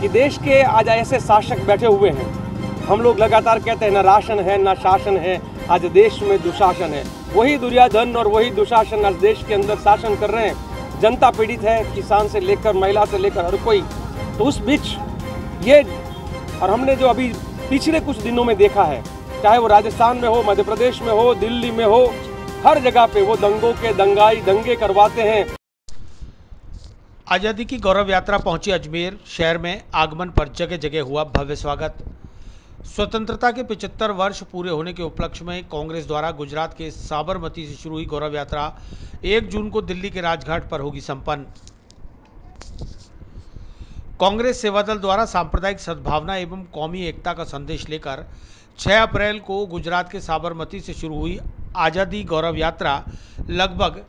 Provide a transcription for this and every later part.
कि देश के आज ऐसे शासक बैठे हुए हैं, हम लोग लगातार कहते हैं ना राशन है ना शासन है, आज देश में दुशासन है। वही दुर्योधन और वही दुशासन आज देश के अंदर शासन कर रहे हैं। जनता पीड़ित है, किसान से लेकर महिला से लेकर हर कोई। तो उस बीच ये और हमने जो अभी पिछले कुछ दिनों में देखा है, चाहे वो राजस्थान में हो, मध्य प्रदेश में हो, दिल्ली में हो, हर जगह पे वो दंगों के दंगे करवाते हैं। आज़ादी की गौरव यात्रा पहुंची अजमेर शहर में। आगमन पर जगह जगह हुआ भव्य स्वागत। स्वतंत्रता के 75 वर्ष पूरे होने के उपलक्ष्य में कांग्रेस द्वारा गुजरात के साबरमती से शुरू हुई गौरव यात्रा 1 जून को दिल्ली के राजघाट पर होगी संपन्न। कांग्रेस सेवादल द्वारा सांप्रदायिक सद्भावना एवं कौमी एकता का संदेश लेकर 6 अप्रैल को गुजरात के साबरमती से शुरू हुई आज़ादी गौरव यात्रा लगभग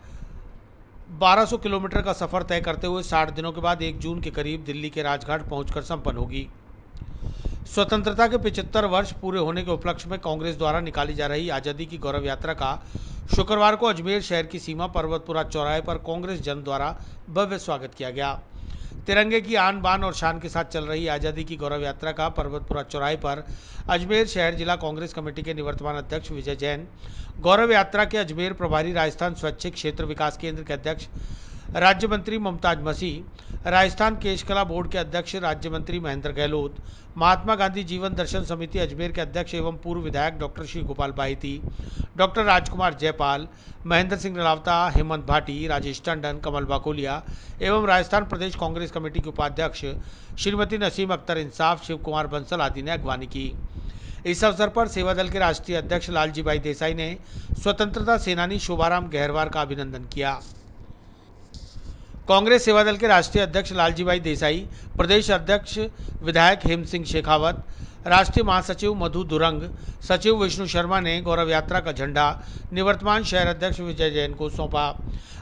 1200 किलोमीटर का सफर तय करते हुए 60 दिनों के बाद 1 जून के करीब दिल्ली के राजघाट पहुंचकर संपन्न होगी। स्वतंत्रता के 75 वर्ष पूरे होने के उपलक्ष्य में कांग्रेस द्वारा निकाली जा रही आज़ादी की गौरव यात्रा का शुक्रवार को अजमेर शहर की सीमा पर्वतपुरा चौराहे पर कांग्रेस जन द्वारा भव्य स्वागत किया गया। तिरंगे की आन बान और शान के साथ चल रही आज़ादी की गौरव यात्रा का पर्वतपुरा चौराहे पर अजमेर शहर जिला कांग्रेस कमेटी के निवर्तमान अध्यक्ष विजय जैन, गौरव यात्रा के अजमेर प्रभारी, राजस्थान स्वैच्छिक क्षेत्र विकास केंद्र के अध्यक्ष राज्य मंत्री मुमताज मसीह, राजस्थान केशकला बोर्ड के अध्यक्ष राज्य मंत्री महेंद्र गहलोत, महात्मा गांधी जीवन दर्शन समिति अजमेर के अध्यक्ष एवं पूर्व विधायक डॉक्टर श्री गोपाल बाहिती, डॉक्टर राजकुमार जयपाल, महेंद्र सिंह रावता, हेमंत भाटी, राजेश टंडन, कमल बाकोलिया एवं राजस्थान प्रदेश कांग्रेस कमेटी के उपाध्यक्ष श्रीमती नसीम अख्तर इंसाफ, शिव कुमार बंसल आदि ने अगवानी की। इस अवसर पर सेवादल के राष्ट्रीय अध्यक्ष लालजी भाई देसाई ने स्वतंत्रता सेनानी शोभाराम गहरवार का अभिनंदन किया। कांग्रेस सेवादल के राष्ट्रीय अध्यक्ष लालजी भाई देसाई, प्रदेश अध्यक्ष विधायक हेम सिंह शेखावत, राष्ट्रीय महासचिव मधु दुरंग, सचिव विष्णु शर्मा ने गौरव यात्रा का झंडा निवर्तमान शहर अध्यक्ष विजय जैन को सौंपा।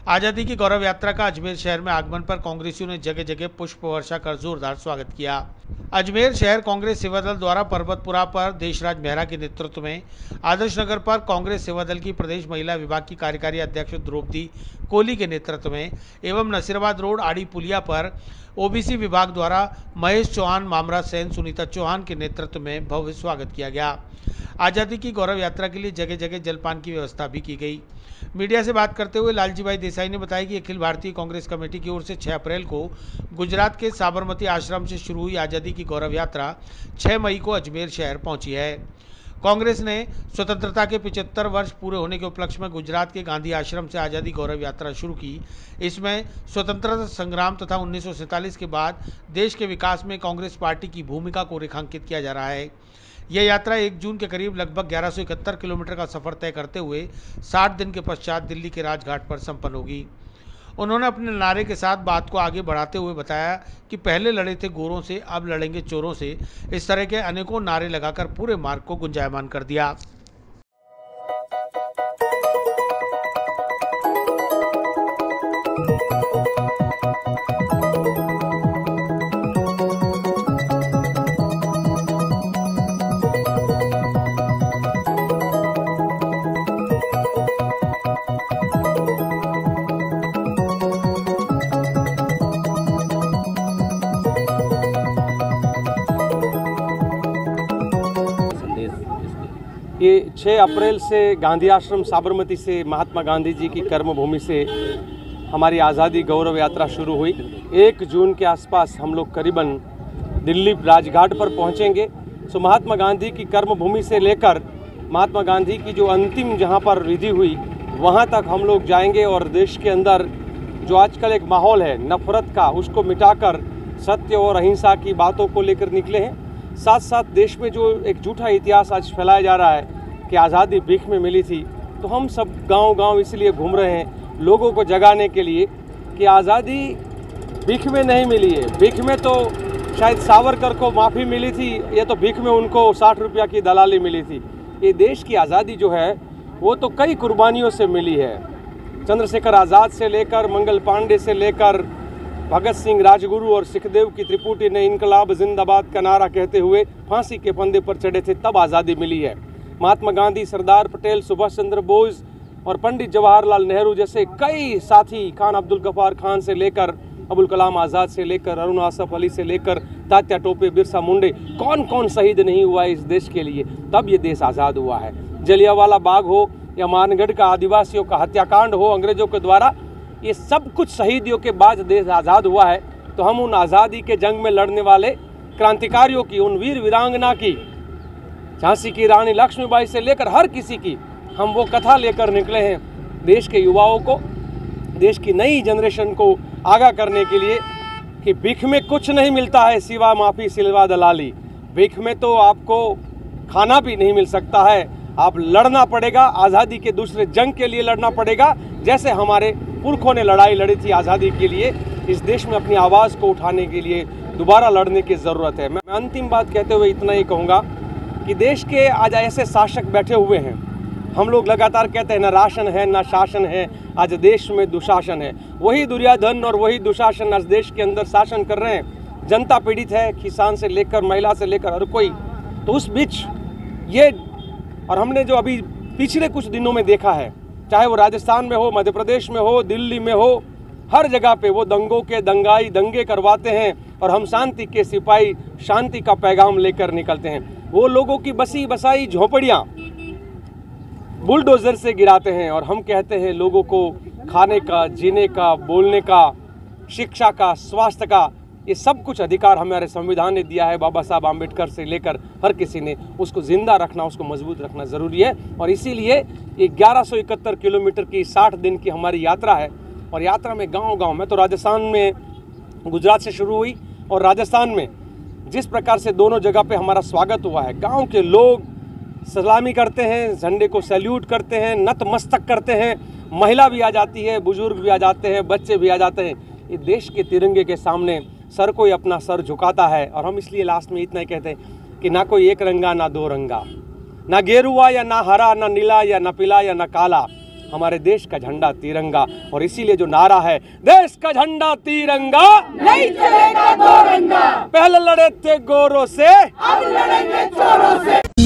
आज़ादी की गौरव यात्रा का अजमेर शहर में आगमन पर कांग्रेसियों ने जगह जगह पुष्प वर्षा कर जोरदार स्वागत किया। अजमेर शहर कांग्रेस सेवादल द्वारा पर्वतपुरा पर देशराज मेहरा के नेतृत्व में, आदर्श नगर पर कांग्रेस सेवादल की प्रदेश महिला विभाग की कार्यकारी अध्यक्ष द्रौपदी कोहली के नेतृत्व में एवं नसीराबाद रोड आड़ी पुलिया पर ओबीसी विभाग द्वारा महेश चौहान, मामरा सेन, सुनीता चौहान के नेतृत्व में भव्य स्वागत किया गया। आज़ादी की गौरव यात्रा के लिए जगह जगह जलपान की व्यवस्था भी की गई। मीडिया से बात करते हुए लालजी भाई देसाई ने बताया कि अखिल भारतीय कांग्रेस कमेटी की ओर से 6 अप्रैल को गुजरात के साबरमती आश्रम से शुरू हुई आज़ादी की गौरव यात्रा 6 मई को अजमेर शहर पहुंची है। कांग्रेस ने स्वतंत्रता के 75 वर्ष पूरे होने के उपलक्ष्य में गुजरात के गांधी आश्रम से आज़ादी गौरव यात्रा शुरू की। इसमें स्वतंत्रता संग्राम तथा 1947 के बाद देश के विकास में कांग्रेस पार्टी की भूमिका को रेखांकित किया जा रहा है। यह यात्रा 1 जून के करीब लगभग 1171 किलोमीटर का सफर तय करते हुए 60 दिन के पश्चात दिल्ली के राजघाट पर संपन्न होगी। उन्होंने अपने नारे के साथ बात को आगे बढ़ाते हुए बताया कि पहले लड़े थे गोरों से, अब लड़ेंगे चोरों से। इस तरह के अनेकों नारे लगाकर पूरे मार्ग को गुंजायमान कर दिया। ये 6 अप्रैल से गांधी आश्रम साबरमती से महात्मा गांधी जी की कर्मभूमि से हमारी आज़ादी गौरव यात्रा शुरू हुई। 1 जून के आसपास हम लोग करीबन दिल्ली राजघाट पर पहुंचेंगे। सो महात्मा गांधी की कर्मभूमि से लेकर महात्मा गांधी की जो अंतिम जहां पर विधि हुई वहां तक हम लोग जाएंगे और देश के अंदर जो आजकल एक माहौल है नफरत का, उसको मिटाकर सत्य और अहिंसा की बातों को लेकर निकले हैं। साथ साथ देश में जो एक झूठा इतिहास आज फैलाया जा रहा है कि आज़ादी भीख में मिली थी, तो हम सब गांव-गांव इसलिए घूम रहे हैं लोगों को जगाने के लिए कि आज़ादी भीख में नहीं मिली है। भीख में तो शायद सावरकर को माफ़ी मिली थी, ये तो भीख में उनको 60 रुपया की दलाली मिली थी। ये देश की आज़ादी जो है वो तो कई कुर्बानियों से मिली है। चंद्रशेखर आज़ाद से लेकर मंगल पांडे से लेकर भगत सिंह, राजगुरु और सुखदेव की त्रिपुटी ने इनकलाब जिंदाबाद का नारा कहते हुए फांसी के फंदे पर चढ़े थे, तब आज़ादी मिली है। महात्मा गांधी, सरदार पटेल, सुभाष चंद्र बोस और पंडित जवाहरलाल नेहरू जैसे कई साथी, खान अब्दुल गफ्फार खान से लेकर अबुल कलाम आज़ाद से लेकर अरुण आसफ अली से लेकर तात्या टोपे, बिरसा मुंडे, कौन कौन शहीद नहीं हुआ है इस देश के लिए, तब ये देश आज़ाद हुआ है। जलियांवाला बाग हो या मानगढ़ का आदिवासियों का हत्याकांड हो अंग्रेजों के द्वारा, ये सब कुछ शहीदियों के बाद देश आज़ाद हुआ है। तो हम उन आज़ादी के जंग में लड़ने वाले क्रांतिकारियों की, उन वीर वीरांगना की, झांसी की रानी लक्ष्मीबाई से लेकर हर किसी की हम वो कथा लेकर निकले हैं देश के युवाओं को, देश की नई जनरेशन को आगाह करने के लिए कि भीख में कुछ नहीं मिलता है सिवा माफ़ी सिलवा दलाली। भीख में तो आपको खाना भी नहीं मिल सकता है, आप लड़ना पड़ेगा, आज़ादी के दूसरे जंग के लिए लड़ना पड़ेगा, जैसे हमारे पुरखों ने लड़ाई लड़ी थी आज़ादी के लिए। इस देश में अपनी आवाज़ को उठाने के लिए दोबारा लड़ने की ज़रूरत है। मैं अंतिम बात कहते हुए इतना ही कहूँगा कि देश के आज ऐसे शासक बैठे हुए हैं, हम लोग लगातार कहते हैं ना राशन है ना शासन है, आज देश में दुशासन है। वही दुर्योधन और वही दुशासन आज देश के अंदर शासन कर रहे हैं। जनता पीड़ित है, किसान से लेकर महिला से लेकर हर कोई। तो उस बीच ये, और हमने जो अभी पिछले कुछ दिनों में देखा है, चाहे वो राजस्थान में हो, मध्य प्रदेश में हो, दिल्ली में हो, हर जगह पे वो दंगों के दंगाई दंगे करवाते हैं और हम शांति के सिपाही शांति का पैगाम लेकर निकलते हैं। वो लोगों की बसी बसाई झोपड़ियाँ बुलडोजर से गिराते हैं और हम कहते हैं लोगों को खाने का, जीने का, बोलने का, शिक्षा का, स्वास्थ्य का, ये सब कुछ अधिकार हमारे संविधान ने दिया है। बाबा साहब आम्बेडकर से लेकर हर किसी ने उसको जिंदा रखना, उसको मजबूत रखना ज़रूरी है। और इसीलिए ये 1171 किलोमीटर की 60 दिन की हमारी यात्रा है। और यात्रा में गांव-गांव में, तो राजस्थान में गुजरात से शुरू हुई और राजस्थान में जिस प्रकार से दोनों जगह पे हमारा स्वागत हुआ है, गांव के लोग सलामी करते हैं, झंडे को सैल्यूट करते हैं, नतमस्तक करते हैं, महिला भी आ जाती है, बुजुर्ग भी आ जाते हैं, बच्चे भी आ जाते हैं। ये देश के तिरंगे के सामने सर कोई अपना सर झुकाता है। और हम इसलिए लास्ट में इतना ही कहते हैं कि ना कोई एक रंगा ना दो रंगा, ना गेरुआ या ना हरा, ना नीला या ना पीला या ना काला, हमारे देश का झंडा तिरंगा। और इसीलिए जो नारा है, देश का झंडा तिरंगा नहीं चलेगा दो रंगा, पहले लड़े थे गोरों से, अब लड़ेंगे चोरों से।